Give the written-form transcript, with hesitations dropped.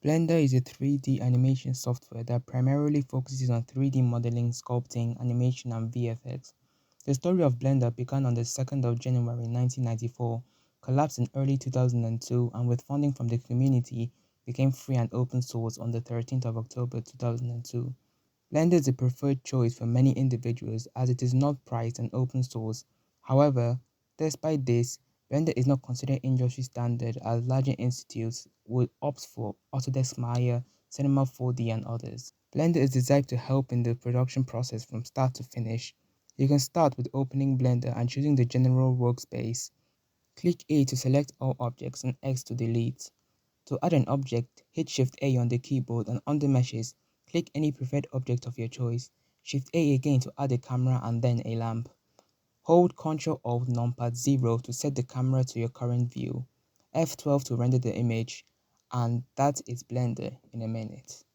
Blender is a 3D animation software that primarily focuses on 3D modeling, sculpting, animation, and VFX. The story of Blender began on the 2nd of January 1994, collapsed in early 2002, and with funding from the community, became free and open source on the 13th of October 2002. Blender is the preferred choice for many individuals as it is not priced and open source. However, despite this, Blender is not considered industry standard as larger institutes would opt for Autodesk Maya, Cinema 4D, and others. Blender is designed to help in the production process from start to finish. You can start with opening Blender and choosing the general workspace. Click A to select all objects and X to delete. To add an object, hit Shift A on the keyboard and on the meshes, click any preferred object of your choice. Shift A again to add a camera and then a lamp. Hold Ctrl Alt numpad 0 to set the camera to your current view. F12 to render the image. And that is Blender in a minute.